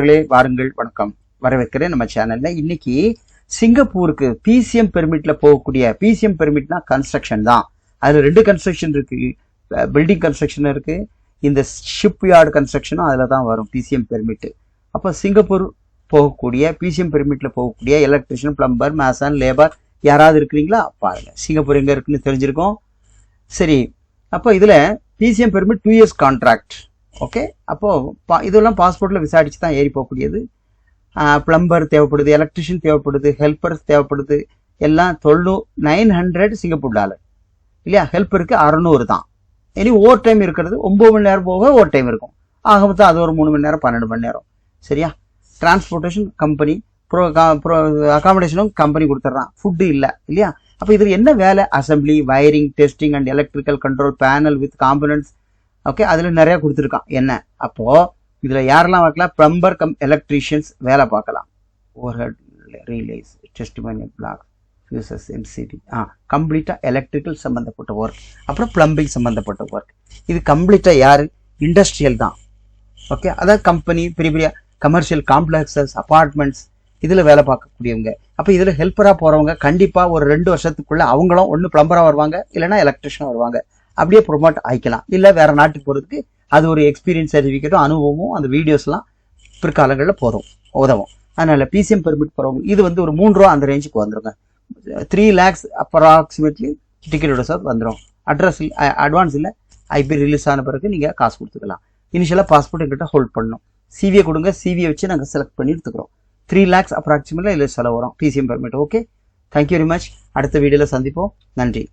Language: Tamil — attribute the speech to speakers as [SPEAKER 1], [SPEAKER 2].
[SPEAKER 1] நண்பர்களே வாருங்கள், வணக்கம். வரவேற்கிறேன் நம்ம சேனல்ல. இன்னைக்கு சிங்கப்பூருக்கு பிசிஎம் பெர்மிட்ல போகக்கூடிய, பிசிஎம் பெர்மிட்னா கன்ஸ்ட்ரக்ஷன் தான். அதுல 2 கன்ஸ்ட்ரக்ஷன் இருக்கு. பில்டிங் கன்ஸ்ட்ரக்ஷன் இருக்கு, இந்த ஷிப் யார்டு கன்ஸ்ட்ரக்ஷனும் அதுல தான் வரும் பிசிஎம் பெர்மிட். அப்போ சிங்கப்பூர் போகக்கூடிய பிசிஎம் பெர்மிட்ல போகக்கூடிய எலக்ட்ரிஷியன், பிளம்பர், மேசன், லேபர் யாராவது இருக்கிறீங்களா பாருங்க. சிங்கப்பூர் எங்க இருக்குன்னு தெரிஞ்சிருக்கோம். சரி, அப்போ இதுல PCM permit 2 years contract. Okay, அப்போ இதெல்லாம் பாஸ்போர்ட்ல விசாரிச்சு தான் ஏறி போகக்கூடியது. பிளம்பர் தேவைப்படுது, எலக்ட்ரிஷியன் தேவைப்படுது, ஹெல்பர்ஸ் தேவைப்படுது. எல்லாம் 900 சிங்கப்பூர் டாலர் இல்லையா? ஹெல்ப்பருக்கு 600 தான். இனி ஓவர் டைம் இருக்கிறது 9 மணி நேரம் போக ஓவர் டைம் இருக்கும். ஆக மொத்தம் அது ஒரு 3 மணி நேரம், 12 மணி நேரம். சரியா? டிரான்ஸ்போர்ட்டேஷன் கம்பெனி, அகாமடேஷனும் கம்பெனி கொடுத்துட்றான், ஃபுட்டு இல்லை இல்லையா? அப்போ இதில் என்ன வேலை? Assembly, wiring, testing and electrical control panel with components. Okay, அதில் நிறைய கொடுத்துருக்கான். என்ன அப்போ இதில் யாரெல்லாம் பார்க்கலாம்? பிளம்பர் கம் எலக்ட்ரீஷியன்ஸ் வேலை பார்க்கலாம். Overhead relays, testimonial block, fuses, MCD, கம்ப்ளீட்டாக எலக்ட்ரிக்கல் சம்மந்தப்பட்ட ஒர்க். அப்புறம் பிளம்பிங் சம்மந்தப்பட்ட ஒர்க். இது கம்ப்ளீட்டாக யார்? இண்டஸ்ட்ரியல் தான். ஓகே, அதாவது கம்பெனி, பெரிய பெரிய கமர்ஷியல் காம்ப்ளெக்ஸஸ், அப்பார்ட்மெண்ட்ஸ், இதில் வேலை பார்க்கக்கூடியவங்க. அப்போ இதில் ஹெல்ப்பராக போகிறவங்க கண்டிப்பாக ஒரு 2 வருஷத்துக்குள்ள அவங்களும் ஒன்று பிளம்பராக வருவாங்க, இல்லைன்னா எலக்ட்ரிஷியனாக வருவாங்க. அப்படியே ப்ரொமோட் ஆகிக்கலாம். இல்லை வேற நாட்டுக்கு போகிறதுக்கு அது ஒரு எக்ஸ்பீரியன்ஸ் சர்டிஃபிகேட்டும் அனுபவமும் அந்த வீடியோஸ்லாம் பிற்காலங்களில் உதவும். அதனால பிசிஎம் பெர்மிட் போகிறவங்க இது வந்து ஒரு 3 ரூபா அந்த ரேஞ்சுக்கு வந்துருங்க. 3 lakhs அப்ராக்சிமேட்லி டிக்கெட்டோட சார் வந்துடும். அட்வான்ஸ் இல்லை, ஐபி ரிலீஸ் ஆன பிறகு நீங்கள் காசு கொடுத்துக்கலாம். இனிஷியலாக பாஸ்போர்ட் எங்கிட்ட ஹோல்ட் பண்ணணும். சிவியை கொடுங்க, சிவியை வச்சு நாங்கள் செலக்ட் பண்ணி எடுத்துக்கிறோம். 3 lakhs அப்ராக்சிமேட்லி இல்லை செலவு வரும் PCM permit. Okay, thank you very much. அடுத்த வீடியோவில் சந்திப்போம். நன்றி.